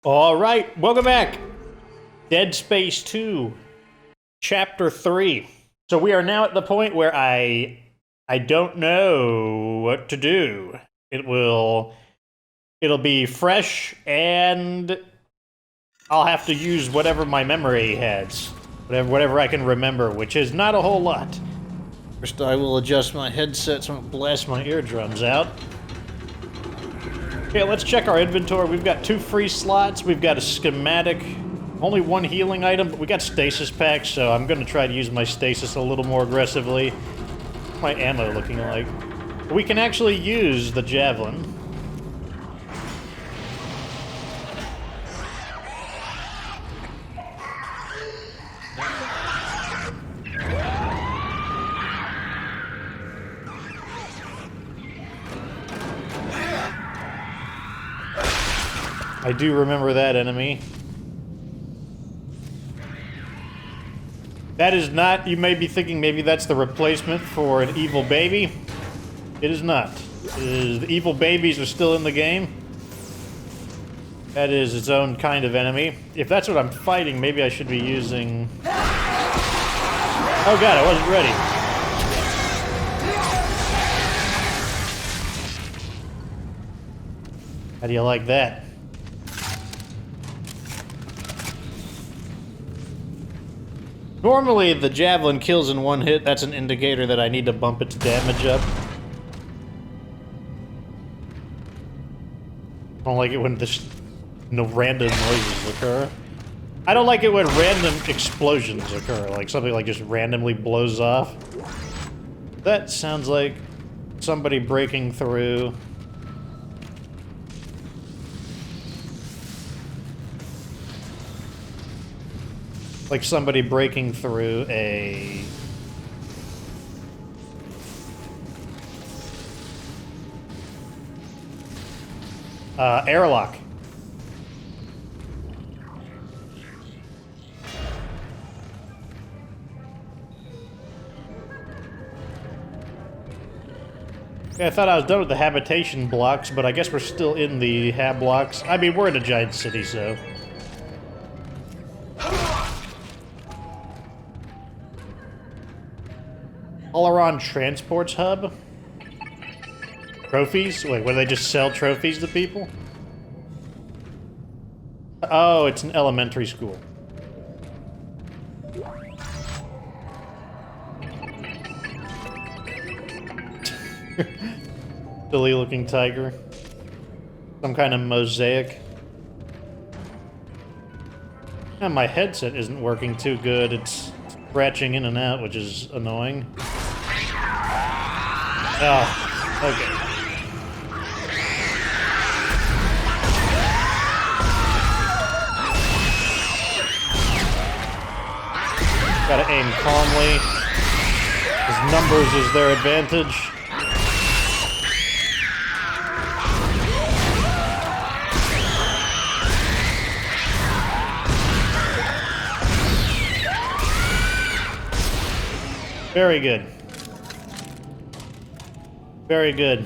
All right, welcome back. Dead Space 2, Chapter 3. So we are now at the point where I don't know what to do. It'll be fresh, and I'll have to use whatever my memory has, whatever I can remember, which is not a whole lot. First, I will adjust my headset so I don't blast my eardrums out. Okay, let's check our inventory. We've got 2 free slots. We've got a schematic. Only 1 healing item, but we got stasis packs, so I'm going to try to use my stasis a little more aggressively. What's my ammo looking like? We can actually use the javelin. I do remember that enemy. That is not, you may be thinking maybe that's the replacement for an evil baby. It is not. The evil babies are still in the game. That is its own kind of enemy. If that's what I'm fighting, maybe I should be using... Oh god, I wasn't ready. How do you like that? Normally, the javelin kills in 1 hit. That's an indicator that I need to bump its damage up. I don't like it when no random noises occur. I don't like it when random explosions occur, like something like just randomly blows off. That sounds like somebody breaking through. Like somebody breaking through a... airlock. Yeah, I thought I was done with the habitation blocks, but I guess we're still in the hab blocks. I mean, we're in a giant city, so... All-around transports hub? Trophies? Wait, where they just sell trophies to people? Oh, it's an elementary school. Silly looking tiger. Some kind of mosaic. And my headset isn't working too good. It's scratching in and out, which is annoying. Oh, okay. Gotta aim calmly. His numbers is their advantage. Very good. Very good.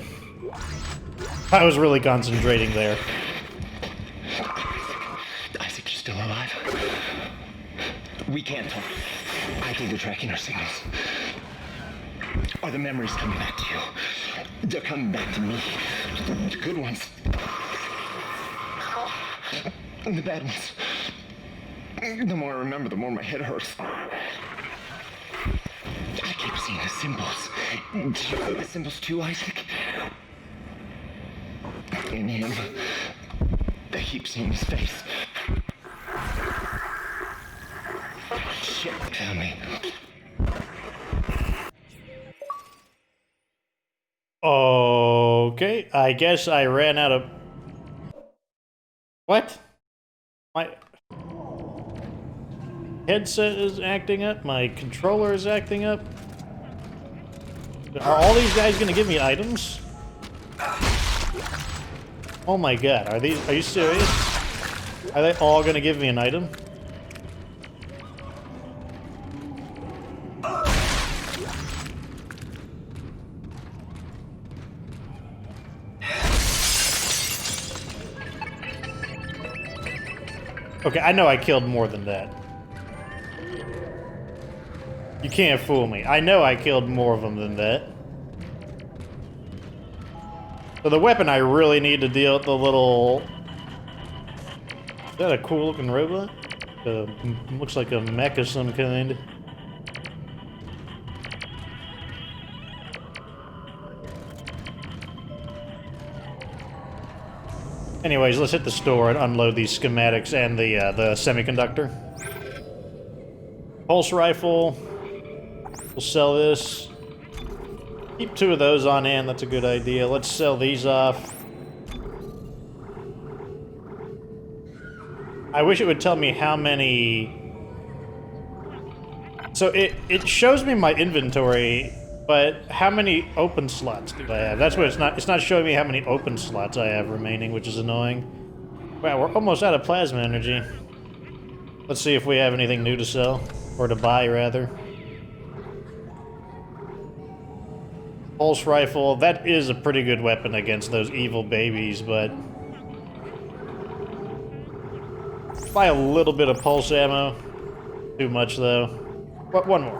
I was really concentrating there. Isaac, you're still alive? We can't talk. I think they're tracking our signals. Are the memories coming back to you? They're coming back to me. The good ones. And the bad ones. The more I remember, the more my head hurts. I keep seeing the symbols. Do you know the symbols too, Isaac? In him, I keep seeing his face. Shit, found me. Okay, I guess I ran out of... What? My headset is acting up, my controller is acting up. Are all these guys gonna give me items? Oh my god, are you serious? Are they all gonna give me an item? Okay, I know I killed more than that. You can't fool me. I know I killed more of them than that. So the weapon I really need to deal with the little... Is that a cool looking robot? Looks like a mech of some kind. Anyways, let's hit the store and unload these schematics and the semiconductor. Pulse rifle. We'll sell this. Keep 2 of those on hand, that's a good idea. Let's sell these off. I wish it would tell me how many... So it shows me my inventory, but how many open slots do I have? That's what it's not showing me how many open slots I have remaining, which is annoying. Wow, we're almost out of plasma energy. Let's see if we have anything new to sell, or to buy rather. Pulse rifle, that is a pretty good weapon against those evil babies, but... Buy a little bit of pulse ammo. Too much, though. What? One more.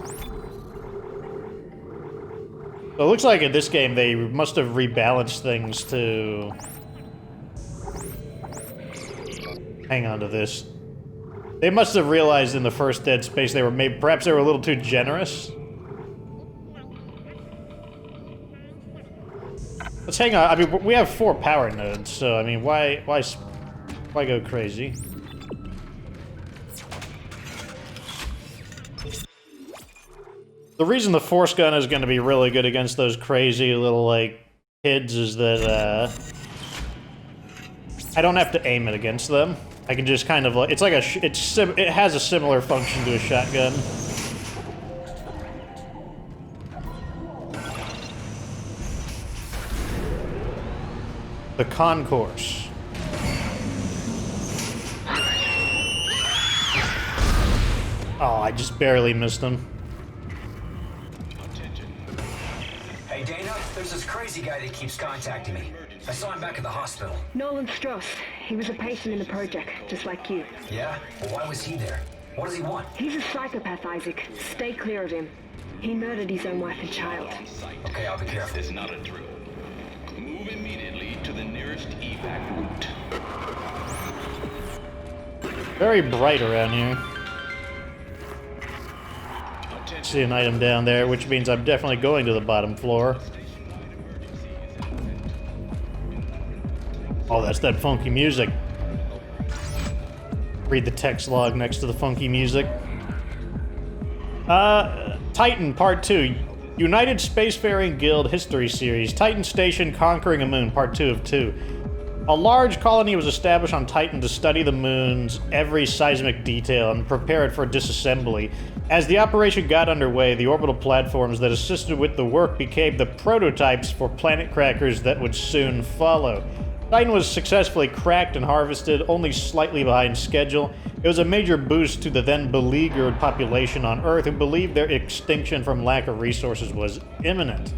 So it looks like in this game they must have rebalanced things to... Hang on to this. They must have realized in the first Dead Space they were perhaps they were a little too generous. Let's hang on. I mean, we have 4 power nodes, so I mean, why go crazy? The reason the force gun is going to be really good against those crazy little like kids is that I don't have to aim it against them. I can just kind of like it's like it has a similar function to a shotgun. The concourse. Oh, I just barely missed him. Hey, Dana, there's this crazy guy that keeps contacting me. I saw him back at the hospital. Nolan Strauss. He was a patient in the project, just like you. Yeah? Well, why was he there? What does he want? He's a psychopath, Isaac. Stay clear of him. He murdered his own wife and child. Okay, I'll be careful. This is not a drill. Move immediately to the nearest evac route. Very bright around here. See an item down there, which means I'm definitely going to the bottom floor. Oh, that's that funky music. Read the text log next to the funky music. Titan Part 2. United Spacefaring Guild History Series. Titan Station Conquering a Moon, Part 2 of 2. A large colony was established on Titan to study the moon's every seismic detail and prepare it for disassembly. As the operation got underway, the orbital platforms that assisted with the work became the prototypes for planet crackers that would soon follow. Titan was successfully cracked and harvested, only slightly behind schedule. It was a major boost to the then beleaguered population on Earth who believed their extinction from lack of resources was imminent.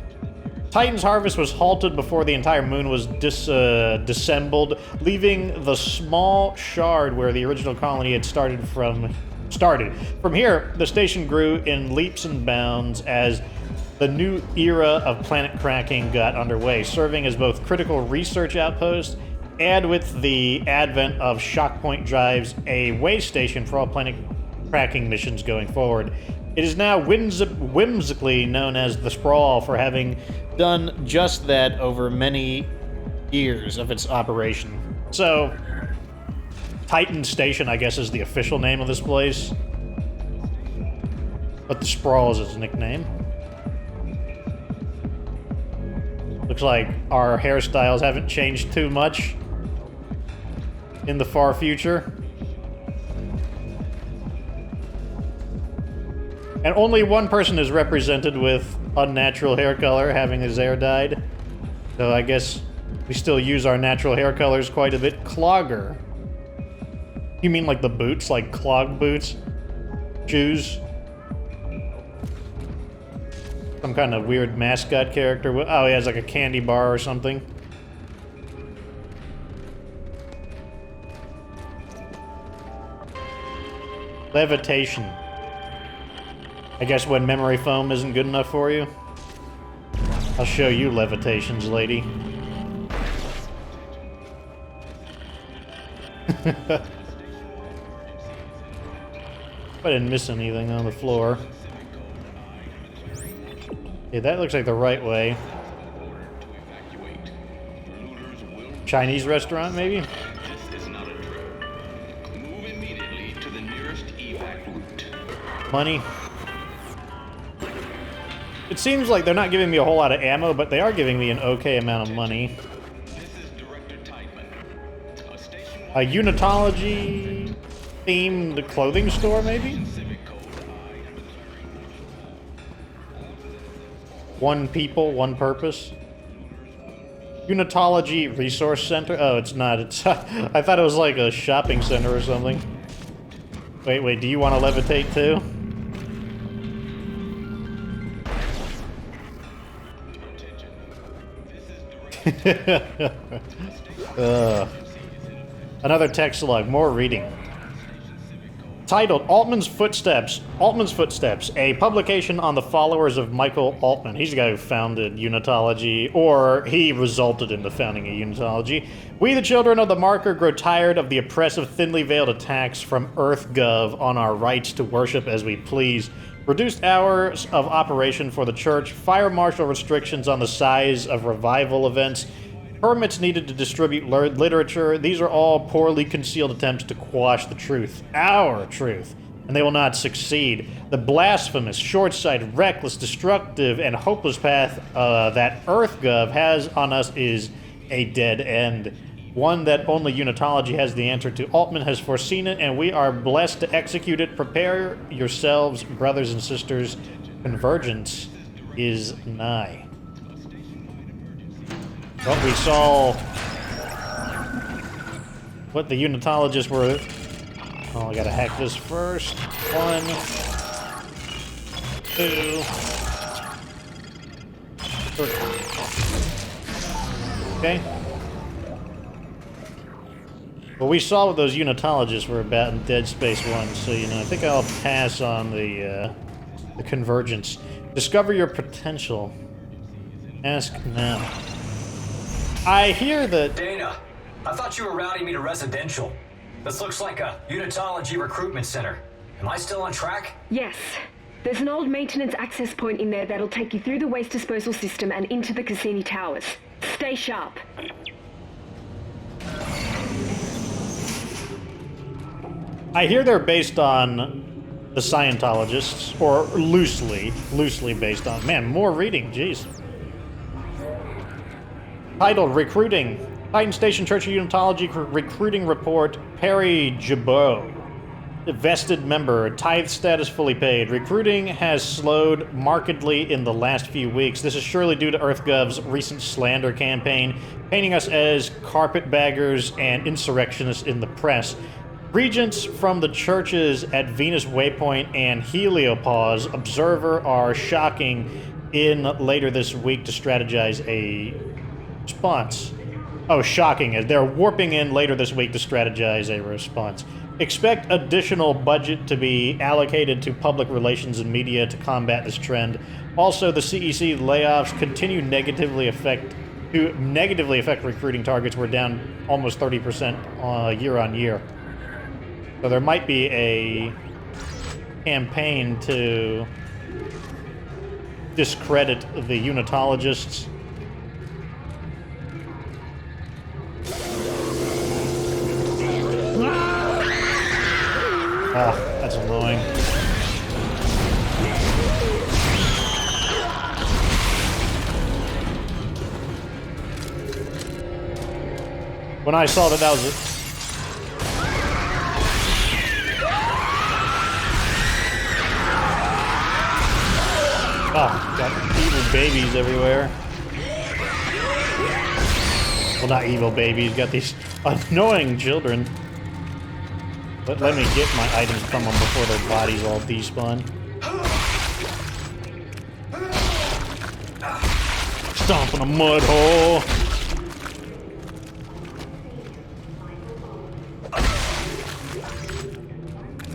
Titan's harvest was halted before the entire moon was disassembled, leaving the small shard where the original colony had started. From here, the station grew in leaps and bounds as the new era of planet cracking got underway, serving as both critical research outpost and, with the advent of shock point drives, a way station for all planet cracking missions going forward. It is now whimsically known as the Sprawl for having done just that over many years of its operation. So, Titan Station, I guess, is the official name of this place. But the Sprawl is its nickname. Looks like our hairstyles haven't changed too much in the far future. And only one person is represented with unnatural hair color, having his hair dyed. So I guess we still use our natural hair colors quite a bit. Clogger. You mean like the boots? Like clog boots? Shoes? Some kind of weird mascot character. Oh, he has like a candy bar or something. Levitation. I guess when memory foam isn't good enough for you? I'll show you levitations, lady. I didn't miss anything on the floor. Yeah, that looks like the right way. Chinese restaurant, maybe? This is not a trip. Move immediately to the nearest evac route. Money. It seems like they're not giving me a whole lot of ammo, but they are giving me an okay amount of money. This is Director Tiedemann. A station A Unitology themed clothing store, maybe? civic code I am declaring. One people, one purpose. Unitology Resource Center? Oh, it's not. It's I thought it was like a shopping center or something. Wait, do you want to levitate too? Another text log, more reading. Titled Altman's Footsteps. Altman's Footsteps, a publication on the followers of Michael Altman. He's the guy who founded Unitology, or he resulted in the founding of Unitology. We, the children of the marker, grow tired of the oppressive, thinly veiled attacks from EarthGov on our rights to worship as we please. Reduced hours of operation for the church, fire marshal restrictions on the size of revival events, permits needed to distribute literature. These are all poorly concealed attempts to quash the truth, our truth, and they will not succeed. The blasphemous, short-sighted, reckless, destructive, and hopeless path that EarthGov has on us is a dead end. One that only Unitology has the answer to. Altman has foreseen it, and we are blessed to execute it. Prepare yourselves, brothers and sisters. Convergence is nigh. Well, we saw what the Unitologists were. Oh, I gotta hack this first. 1, 2, 3. Okay. Well, we saw what those Unitologists were about in Dead Space 1, so, you know, I think I'll pass on the convergence. Discover your potential. Ask now. I hear that... Dana, I thought you were routing me to residential. This looks like a Unitology recruitment center. Am I still on track? Yes. There's an old maintenance access point in there that'll take you through the waste disposal system and into the Cassini Towers. Stay sharp. I hear they're based on the Scientologists, or loosely based on. Man, more reading, jeez. Titled Recruiting. Titan Station Church of Unitology Recruiting Report. Perry Jabot. Vested member. Tithe status fully paid. Recruiting has slowed markedly in the last few weeks. This is surely due to EarthGov's recent slander campaign, painting us as carpetbaggers and insurrectionists in the press. Regents from the churches at Venus Waypoint and Heliopause Observer are shocking in later this week to strategize a response. Oh, shocking. They're warping in later this week to strategize a response. Expect additional budget to be allocated to public relations and media to combat this trend. Also, the CEC layoffs continue negatively affect recruiting targets. We're down almost 30% year on year. So there might be a campaign to discredit the Unitologists. Ah, that's annoying. When I saw that was it. Oh, got evil babies everywhere. Well, not evil babies, got these annoying children. But let me get my items from them before their bodies all despawn. Stomp in a mud hole.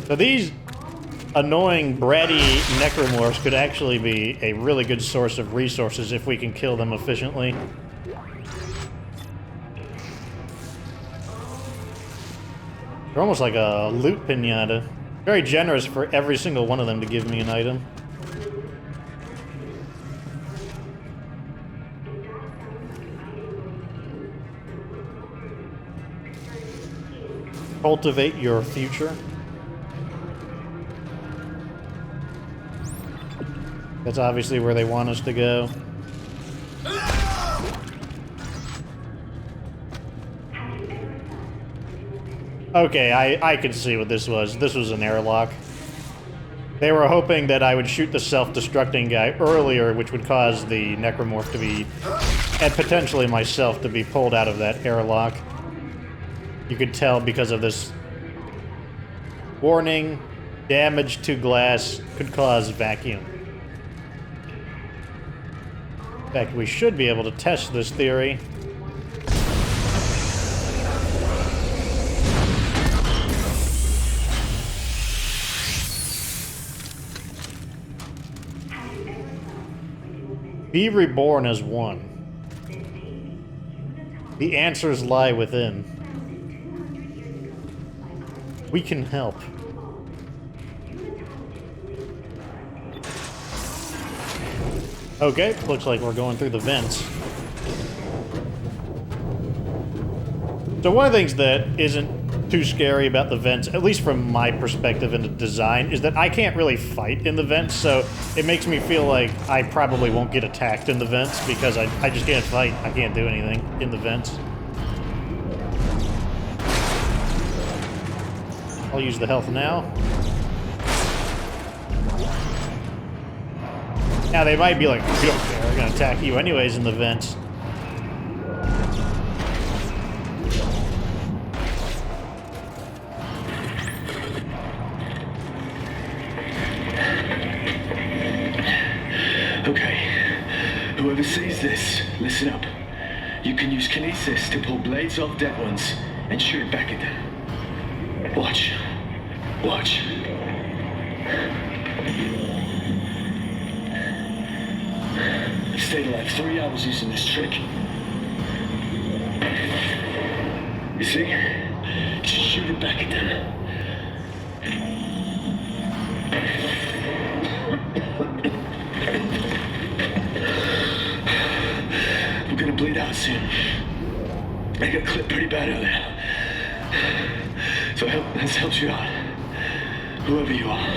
So these annoying, bratty necromorphs could actually be a really good source of resources if we can kill them efficiently. They're almost like a loot pinata. Very generous for every single one of them to give me an item. Cultivate your future. That's obviously where they want us to go. Okay, I could see what this was. This was an airlock. They were hoping that I would shoot the self-destructing guy earlier, which would cause the necromorph to be, and potentially myself, to be pulled out of that airlock. You could tell because of this warning, damage to glass could cause vacuum. In fact, we should be able to test this theory. Be reborn as one. The answers lie within. We can help. Okay, looks like we're going through the vents. So one of the things that isn't too scary about the vents, at least from my perspective in the design, is that I can't really fight in the vents, so it makes me feel like I probably won't get attacked in the vents because I just can't fight. I can't do anything in the vents. I'll use the health now. Now they might be like, we don't care, we're gonna attack you anyways in the vents. Okay, whoever sees this, listen up. You can use kinesis to pull blades off dead ones and shoot it back at them. Watch. Watch. I stayed alive 3 hours using this trick. You see? Just shoot it back at them. I'm gonna bleed out soon. I got clipped pretty bad earlier. So this helps you out. Whoever you are.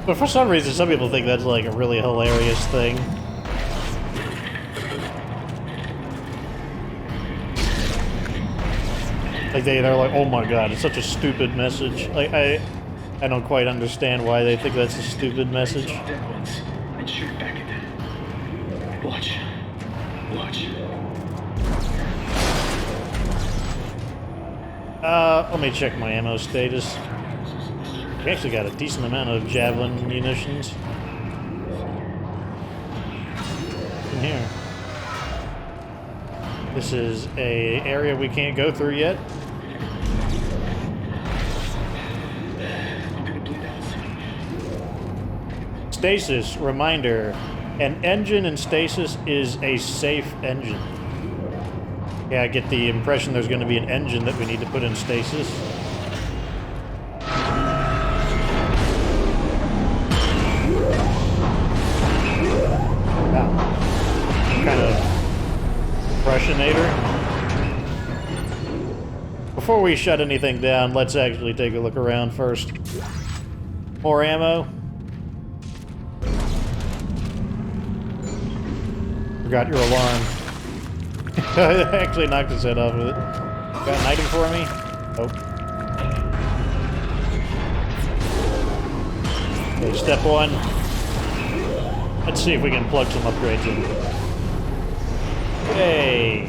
But for some reason, some people think that's like a really hilarious thing. Like they're like, oh my god, it's such a stupid message. Like I don't quite understand why they think that's a stupid message. And shoot it back at them. Watch. Watch. Let me check my ammo status. We actually got a decent amount of javelin munitions in here. This is a area we can't go through yet. Stasis, reminder, an engine in stasis is a safe engine. Yeah, I get the impression there's going to be an engine that we need to put in stasis. Wow. Some kind of impressionator. Before we shut anything down, let's actually take a look around first. More ammo. Forgot your alarm. I actually knocked his head off with it. Got an item for me? Oh. Okay, step one. Let's see if we can plug some upgrades in. Yay!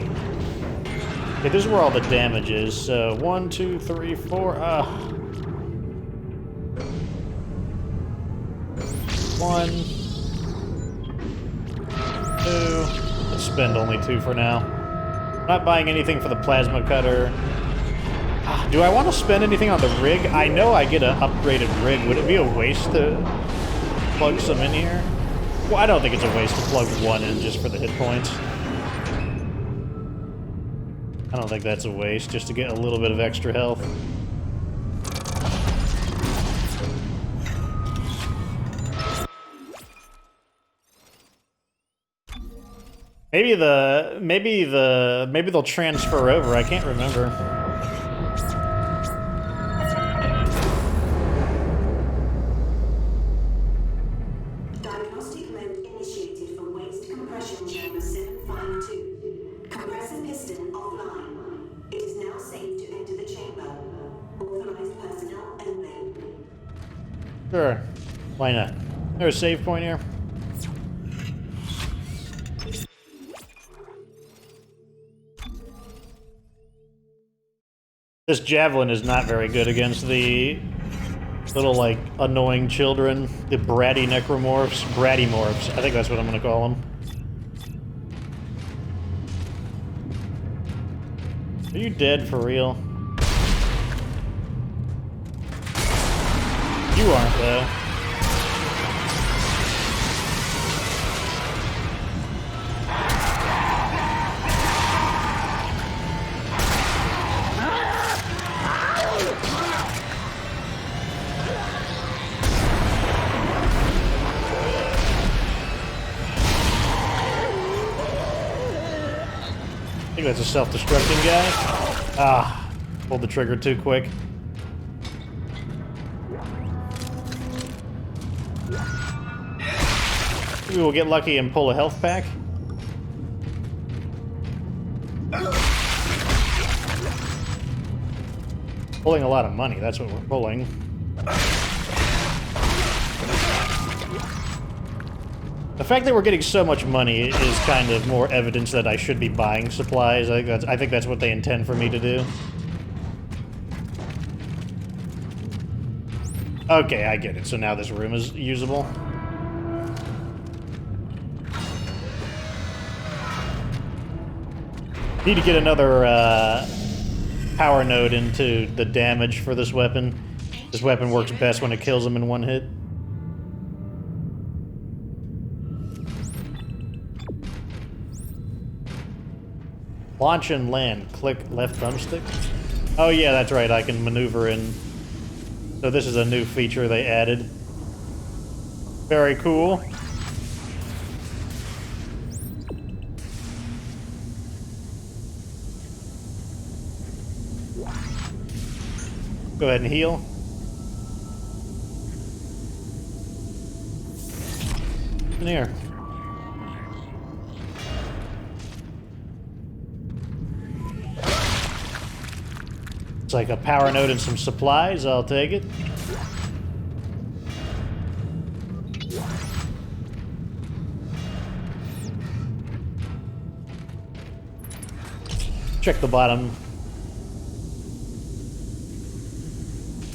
Okay, this is where all the damage is. So, 1, 2, 3, 4. 1, 2. Let's spend only 2 for now. I'm not buying anything for the plasma cutter. Do I want to spend anything on the rig? I know I get an upgraded rig. Would it be a waste to plug some in here? Well, I don't think it's a waste to plug one in just for the hit points. I don't think that's a waste, just to get a little bit of extra health. Maybe they'll transfer over. I can't remember. Diagnostic mode initiated for waste compression chamber 752. Compressor piston offline. It is now safe to enter the chamber. Authorized personnel only. Sure. Why not? There's a save point here. This javelin is not very good against the little, like, annoying children. The bratty necromorphs. Brattymorphs. I think that's what I'm gonna call them. Are you dead for real? You aren't, though. I think that's a self-destructing guy. Ah, pulled the trigger too quick. Maybe we'll get lucky and pull a health pack. Pulling a lot of money, that's what we're pulling. The fact that we're getting so much money is kind of more evidence that I should be buying supplies. I think that's what they intend for me to do. Okay, I get it. So now this room is usable. Need to get another power node into the damage for this weapon. This weapon works best when it kills them in one hit. Launch and land. Click left thumbstick. Oh yeah, that's right. I can maneuver in. So this is a new feature they added. Very cool. Go ahead and heal. In here. It's like a power node and some supplies. I'll take it. Check the bottom.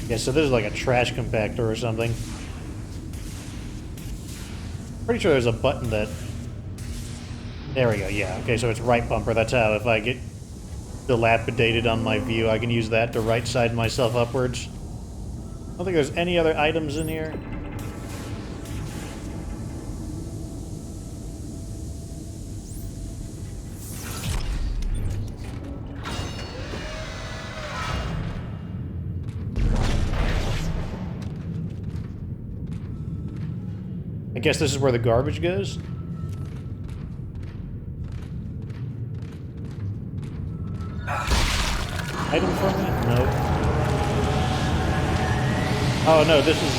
Yeah, so this is like a trash compactor or something. Pretty sure there's a button that... There we go, yeah. Okay, so it's right bumper. That's how if I get dilapidated on my view, I can use that to right side myself upwards. I don't think there's any other items in here. I guess this is where the garbage goes? Item for me? No. Oh no, this is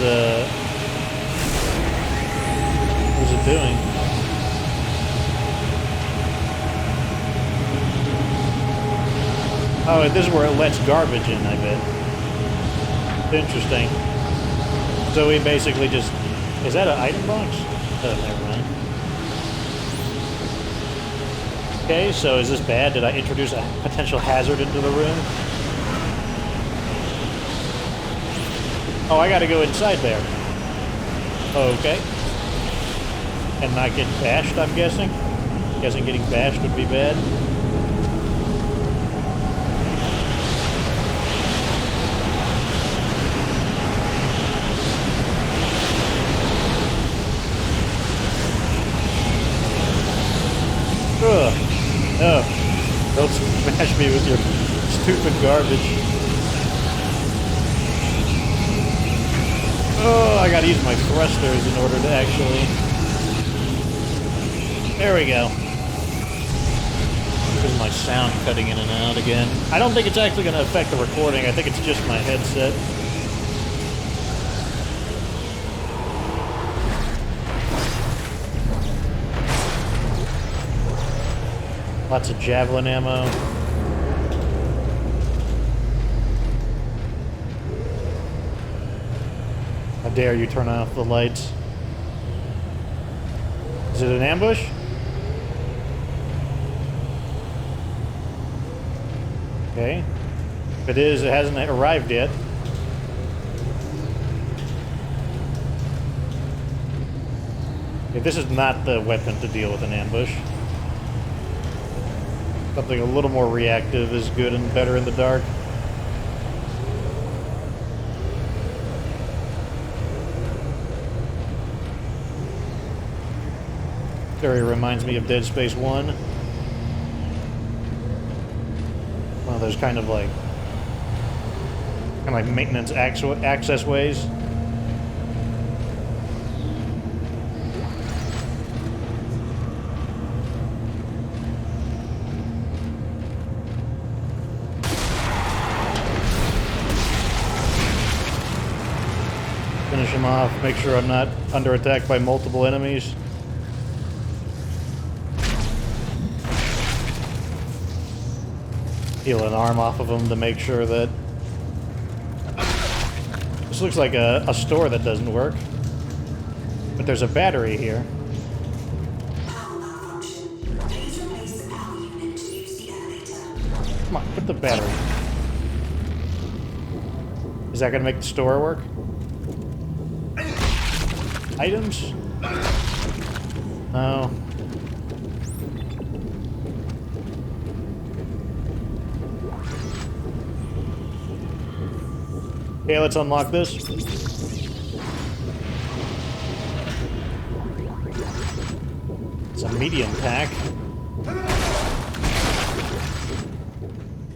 what is it doing? Oh, this is where it lets garbage in, I bet. Interesting. So we basically just... Is that an item box? Oh, never mind. Okay, so is this bad? Did I introduce a potential hazard into the room? Oh, I gotta go inside there. Okay. And not get bashed, I'm guessing? Guessing getting bashed would be bad. poop and garbage. Oh, I gotta use my thrusters in order to actually... There we go. There's my sound cutting in and out again. I don't think it's actually gonna affect the recording. I think it's just my headset. Lots of javelin ammo. How dare you turn off the lights? Is it an ambush? Okay. If it is, it hasn't arrived yet. Okay, this is not the weapon to deal with an ambush. Something a little more reactive is good and better in the dark. Area reminds me of Dead Space 1. One of those kind of like maintenance access ways. Finish him off, make sure I'm not under attack by multiple enemies. Peel an arm off of him to make sure that... This looks like a store that doesn't work. But there's a battery here. Power malfunction. Please replace the power unit to use the elevator. Come on, put the battery. Is that gonna make the store work? Items? No. Okay, let's unlock this. It's a medium pack.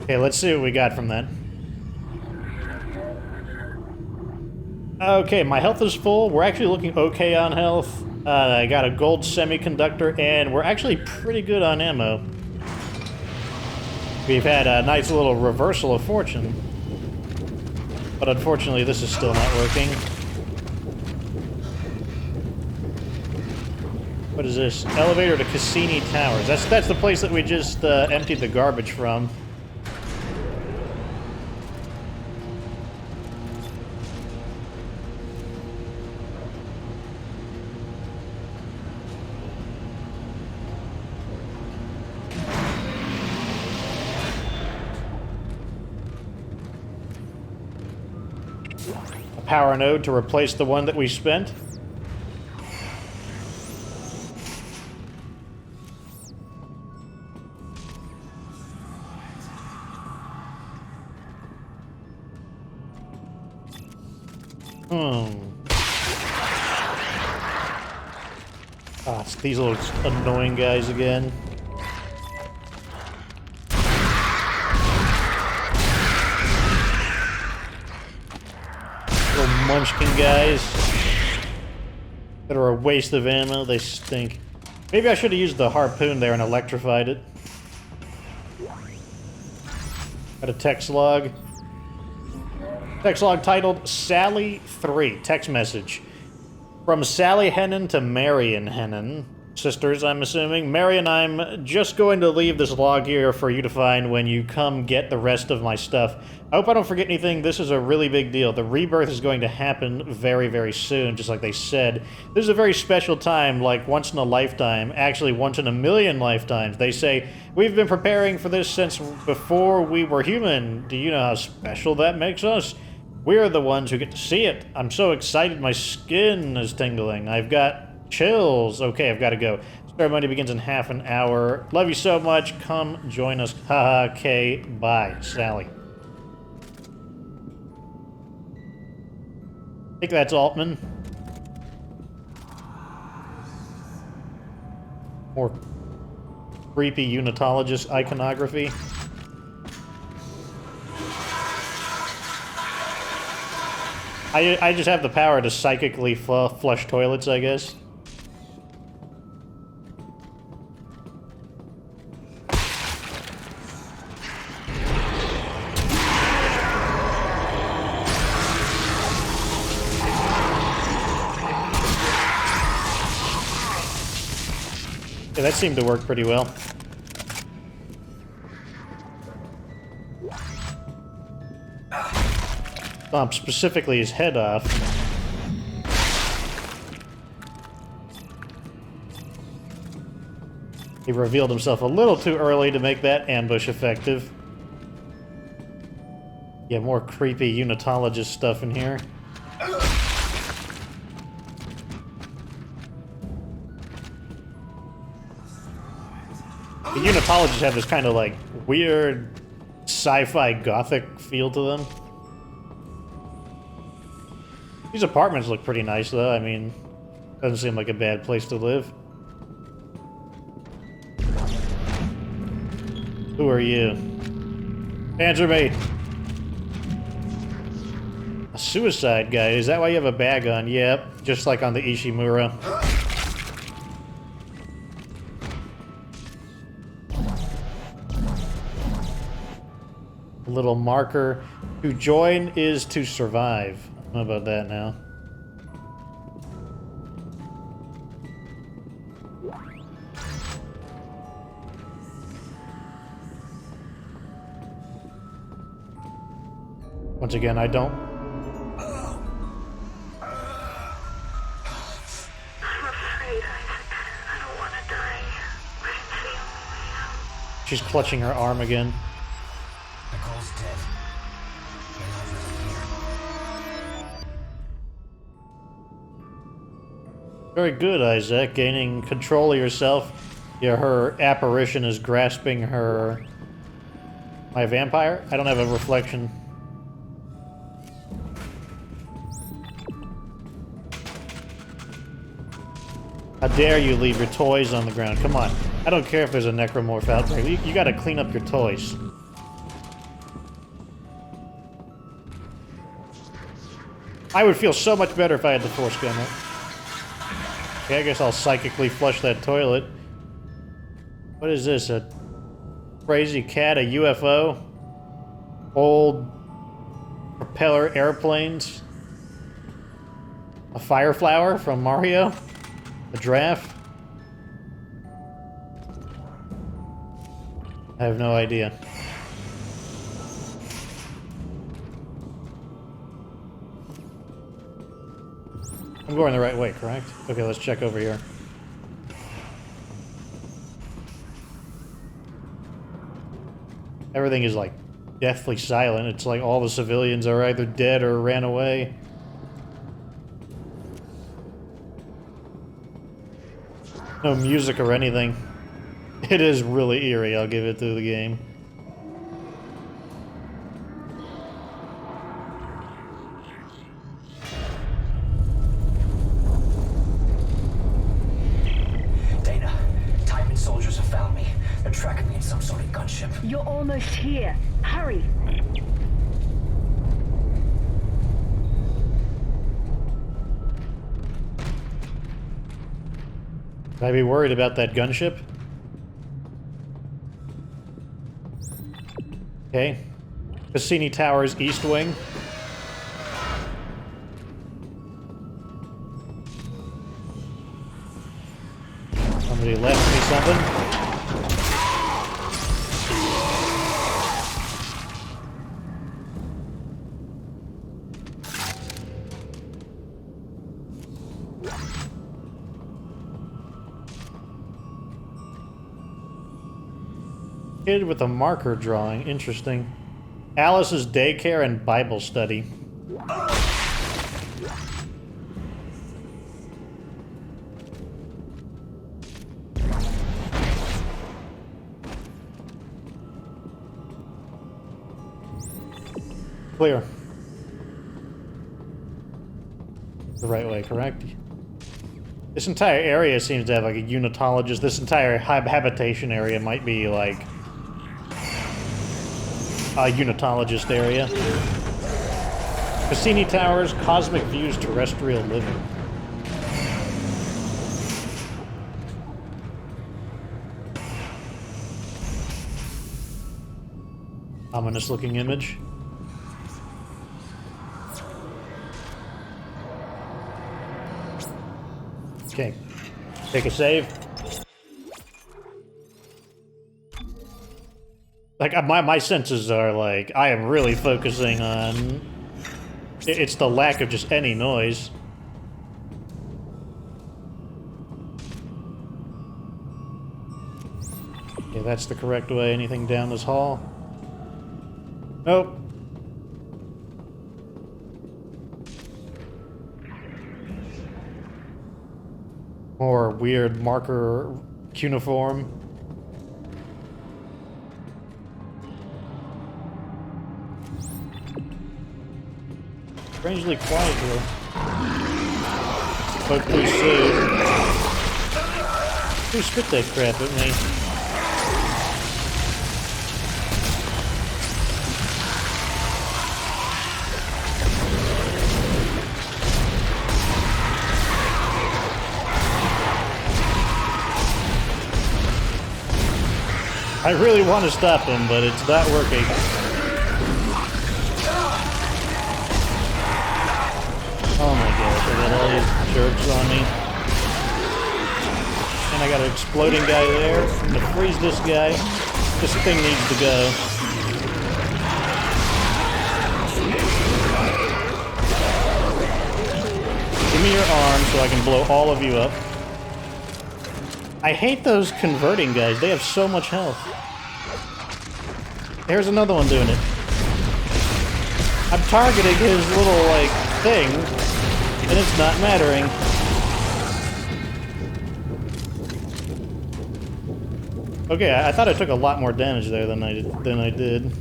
Okay, let's see what we got from that. Okay, my health is full. We're actually looking okay on health. I got a gold semiconductor, and we're actually pretty good on ammo. We've had a nice little reversal of fortune. But unfortunately, this is still not working. What is this? Elevator to Cassini Towers. That's the place that we just emptied the garbage from. Power node to replace the one that we spent. Ah, it's these little annoying guys again. Munchkin guys that are a waste of ammo. They stink. Maybe I should have used the harpoon there and electrified it. Got a text log. Text log titled Sally 3. Text message. From Sally Hennon to Marion Hennon. Sisters, I'm assuming. Marion, I'm just going to leave this log here for you to find when you come get the rest of my stuff. I hope I don't forget anything. This is a really big deal. The rebirth is going to happen very, very soon, just like they said. This is a very special time, like once in a lifetime. Actually, once in a million lifetimes. They say, we've been preparing for this since before we were human. Do you know how special that makes us? We're the ones who get to see it. I'm so excited my skin is tingling. I've got chills. Okay, I've got to go. Ceremony begins in half an hour. Love you so much. Come join us. Haha, okay, bye. Sally. I think that's Altman. More creepy Unitologist iconography. I just have the power to psychically flush toilets, I guess. Yeah, that seemed to work pretty well. Stomp specifically his head off. He revealed himself a little too early to make that ambush effective. Yeah, more creepy Unitologist stuff in here. The Unitologists have this kind of like weird sci-fi gothic feel to them. These apartments look pretty nice though, I mean, doesn't seem like a bad place to live. Who are you? Answer me! A suicide guy, is that why you have a bag on? Yep, just like on the Ishimura. Little marker. To join is to survive. How about that now? Once again, I don't... She's clutching her arm again. Nicole's dead. We're not really here. Very good, Isaac. Gaining control of yourself. Yeah, her apparition is grasping her... My vampire? I don't have a reflection. How dare you leave your toys on the ground? Come on. I don't care if there's a necromorph out there. You gotta clean up your toys. I would feel so much better if I had the force gun. Okay, I guess I'll psychically flush that toilet. What is this? A crazy cat? A UFO? Old propeller airplanes? A fire flower from Mario? A giraffe? I have no idea. I'm going the right way, correct? Okay, let's check over here. Everything is like deathly silent. It's like all the civilians are either dead or ran away. No music or anything. It is really eerie, I'll give it to the game. Dana, Titan soldiers have found me. They're tracking me in some sort of gunship. You're almost here. Hurry. Should I be worried about that gunship? Okay. Cassini Towers, East Wing. Somebody left me something. Kid with a marker drawing. Interesting. Alice's daycare and Bible study. Clear. The right way, correct? This entire area seems to have like a Unitologist. This entire habitation area might be like a Unitologist area. Cassini Towers, Cosmic Views, Terrestrial Living. Ominous looking image. Okay. Take a save. Like, my senses are like, I am really focusing on... It's the lack of just any noise. Okay, that's the correct way. Anything down this hall? Nope. More weird marker cuneiform. Strangely quiet here. Spoke too soon. Who spit that crap at me? I really want to stop him, but it's not working. Oh my gosh, I got all these jerks on me. And I got an exploding guy there. I'm gonna freeze this guy. This thing needs to go. Give me your arm so I can blow all of you up. I hate those converting guys. They have so much health. Here's another one doing it. I'm targeting his little, like, thing, and it's not mattering. Okay, I thought I took a lot more damage there than I did.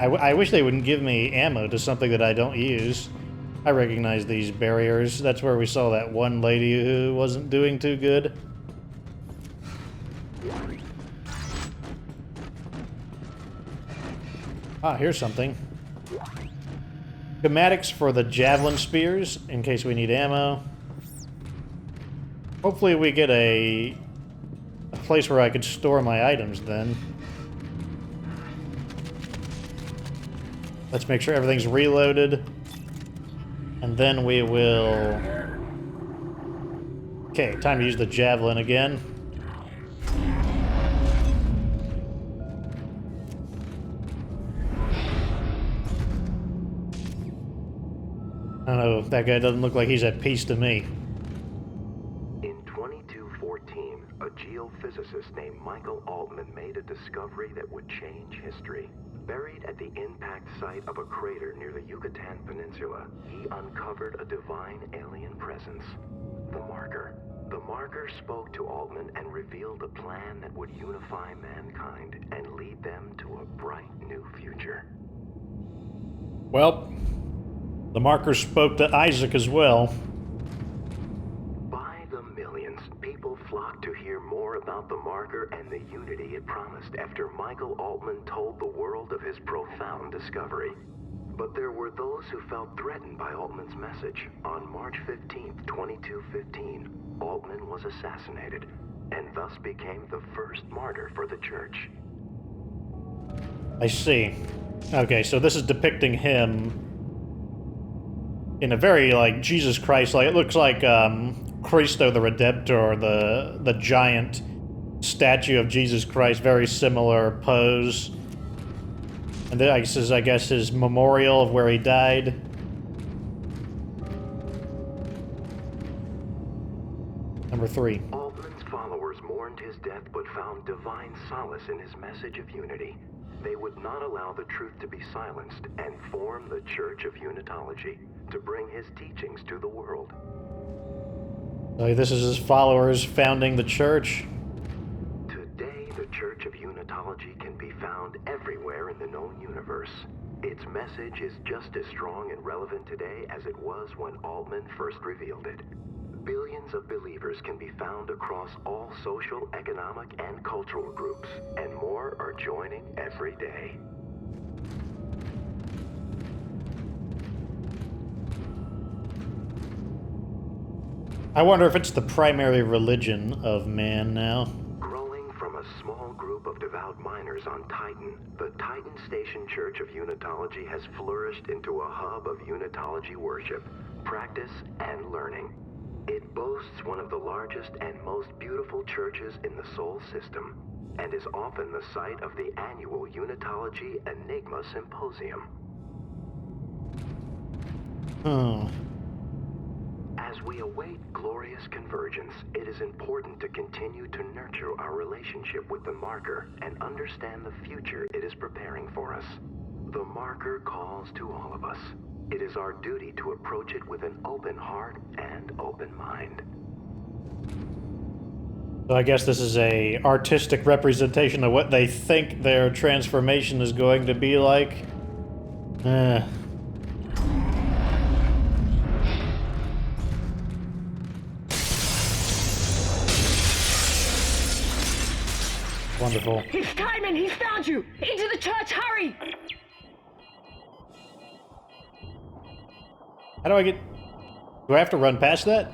I wish they wouldn't give me ammo to something that I don't use. I recognize these barriers. That's where we saw that one lady who wasn't doing too good. Ah, here's something. Schematics for the javelin spears, in case we need ammo. Hopefully we get a place where I could store my items then. Let's make sure everything's reloaded. And then we will... Okay, time to use the javelin again. I don't know, that guy doesn't look like he's at peace to me. In 2214, a geophysicist named Michael Altman made a discovery that would change history. Buried at the impact site of a crater near the Yucatan Peninsula, he uncovered a divine alien presence, the Marker. The Marker spoke to Altman and revealed a plan that would unify mankind and lead them to a bright new future. Well, the Marker spoke to Isaac as well. By the millions, people flocked to hear more about the Marker and the unity it promised after Michael Altman told the world of his profound discovery. But there were those who felt threatened by Altman's message. On March 15th, 2215, Altman was assassinated, and thus became the first martyr for the church. I see. Okay, so this is depicting him in a very, like, Jesus Christ, like, it looks like, Christo the Redemptor, the giant statue of Jesus Christ, very similar pose. And this is, I guess, his memorial of where he died. Number 3. Altman's followers mourned his death but found divine solace in his message of unity. They would not allow the truth to be silenced and form the Church of Unitology to bring his teachings to the world. Like, this is his followers founding the church. Today, the Church of Unitology can be found everywhere in the known universe. Its message is just as strong and relevant today as it was when Altman first revealed it. Billions of believers can be found across all social, economic, and cultural groups, and more are joining every day. I wonder if it's the primary religion of man now. Growing from a small group of devout miners on Titan, the Titan Station Church of Unitology has flourished into a hub of Unitology worship, practice, and learning. It boasts one of the largest and most beautiful churches in the Sol system, and is often the site of the annual Unitology Enigma Symposium. As we await glorious convergence, it is important to continue to nurture our relationship with the marker and understand the future it is preparing for us. The marker calls to all of us. It is our duty to approach it with an open heart and open mind. So I guess this is a artistic representation of what they think their transformation is going to be like. Wonderful. It's Timon! He's found you! Into the church, hurry! How do I get... Do I have to run past that?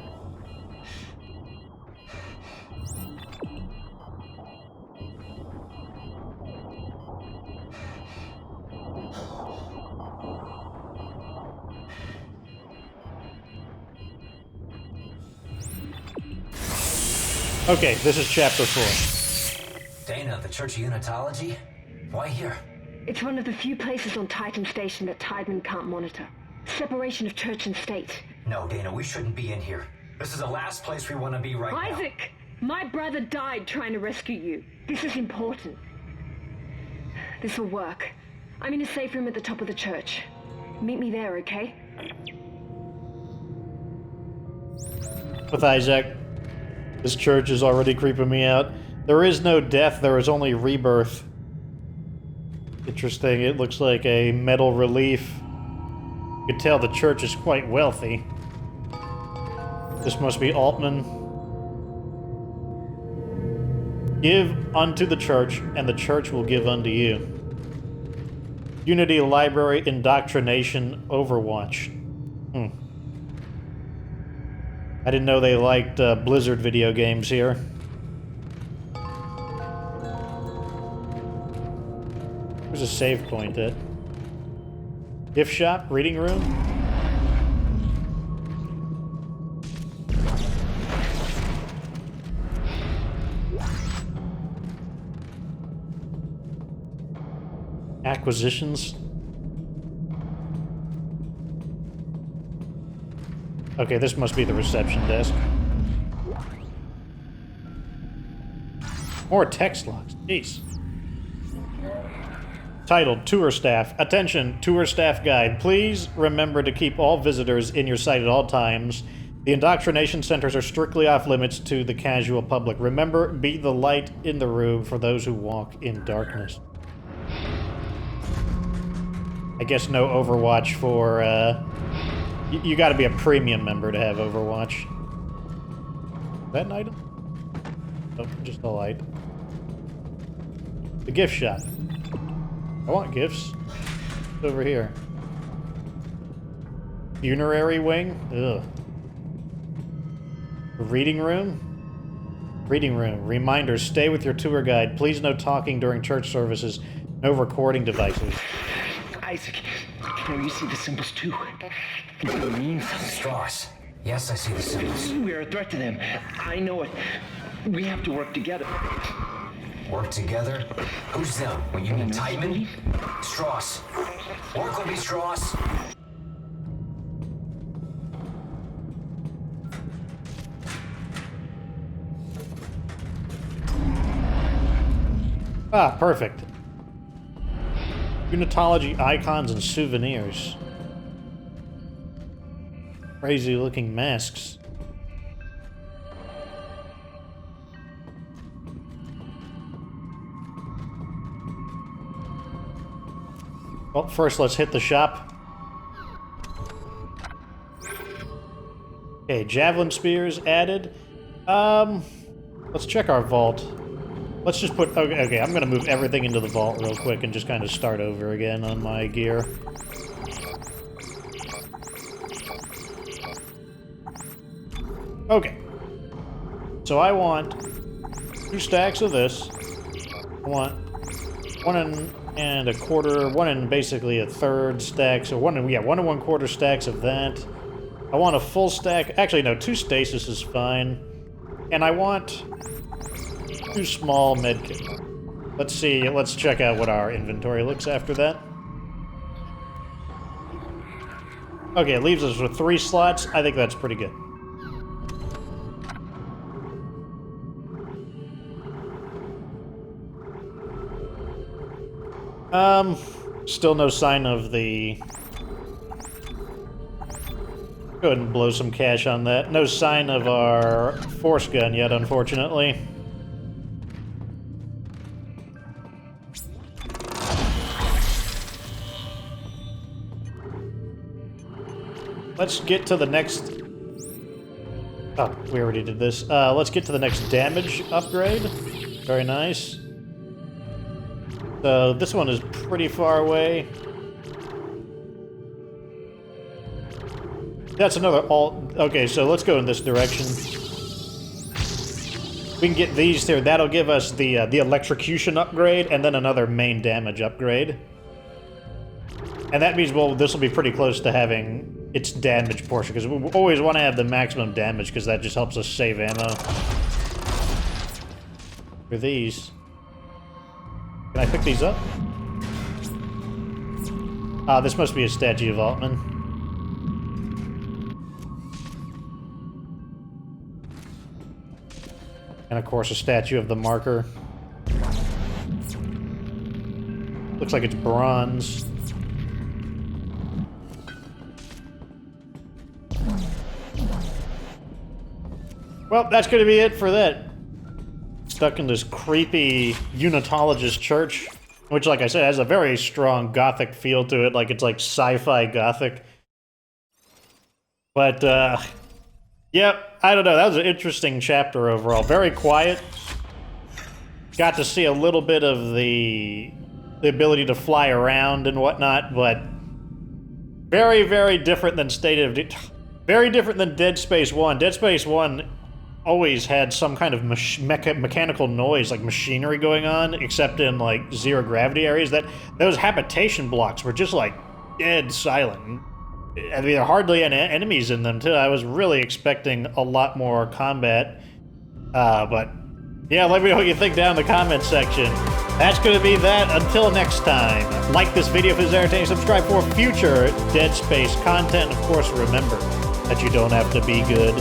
Okay, this is chapter 4. Dana, the Church of Unitology? Why here? It's one of the few places on Titan Station that Tideman can't monitor. Separation of church and state. No, Dana, we shouldn't be in here. This is the last place we want to be right now. Isaac! My brother died trying to rescue you. This is important. This will work. I'm in a safe room at the top of the church. Meet me there, okay? With Isaac. This church is already creeping me out. There is no death, there is only rebirth. Interesting, it looks like a metal relief. You can tell the church is quite wealthy. This must be Altman. Give unto the church, and the church will give unto you. Unity Library Indoctrination Overwatch. I didn't know they liked Blizzard video games here. There's a save point at. Gift shop, reading room. Acquisitions. Okay, this must be the reception desk. More text logs. Jeez. Titled, Tour Staff. Attention, Tour Staff Guide. Please remember to keep all visitors in your sight at all times. The indoctrination centers are strictly off limits to the casual public. Remember, be the light in the room for those who walk in darkness. I guess no Overwatch for, you gotta be a premium member to have Overwatch. Is that an item? Oh, just a light. The gift shop. I want gifts. It's over here. Funerary wing? Ugh. Reading room? Reading room. Reminders. Stay with your tour guide. Please no talking during church services. No recording devices. Isaac, can you see the symbols too? It means something. Strauss. Yes, I see the symbols. We're a threat to them. I know it. We have to work together. Work together? Who's them? When you mean Tideman? Strauss. Work with me, Strauss. Ah, perfect. Unitology icons and souvenirs. Crazy looking masks. Well, first let's hit the shop. Okay, javelin spears added. Let's check our vault. Let's just put... Okay, I'm gonna move everything into the vault real quick and just kind of start over again on my gear. Okay. So I want 2 stacks of this. I want 1 1/4, 1 and basically 1/3 stacks, or 1 1/4 stacks of that. I want a full stack. Actually, no, 2 stasis is fine. And I want 2 small medkits. Let's see, let's check out what our inventory looks after that. Okay, it leaves us with 3 slots. I think that's pretty good. Still no sign of the... Go ahead and blow some cash on that. No sign of our force gun yet, unfortunately. Let's get to the next... Oh, we already did this. Let's get to the next damage upgrade. Very nice. So this one is pretty far away. That's another alt. Okay, so let's go in this direction. We can get these there. That'll give us the electrocution upgrade and then another main damage upgrade. And that means, well, this will be pretty close to having its damage portion, because we always want to have the maximum damage, because that just helps us save ammo. For these. Can I pick these up? Ah, this must be a statue of Altman. And of course a statue of the marker. Looks like it's bronze. Well, that's gonna be it for that. Stuck in this creepy Unitologist church, which, like I said, has a very strong gothic feel to it, like it's like sci-fi gothic. But, yep, I don't know, that was an interesting chapter overall. Very quiet. Got to see a little bit of the ability to fly around and whatnot, but very, very different than very different than Dead Space 1. Dead Space 1 always had some kind of mechanical noise, like machinery going on, except in like zero gravity areas. Those habitation blocks were just like dead silent. I mean, there are hardly any enemies in them too. I was really expecting a lot more combat, but yeah, let me know what you think down in the comments section. That's going to be that. Until next time, like this video if it's entertaining, subscribe for future Dead Space content. Of course, remember that you don't have to be good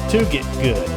to get good.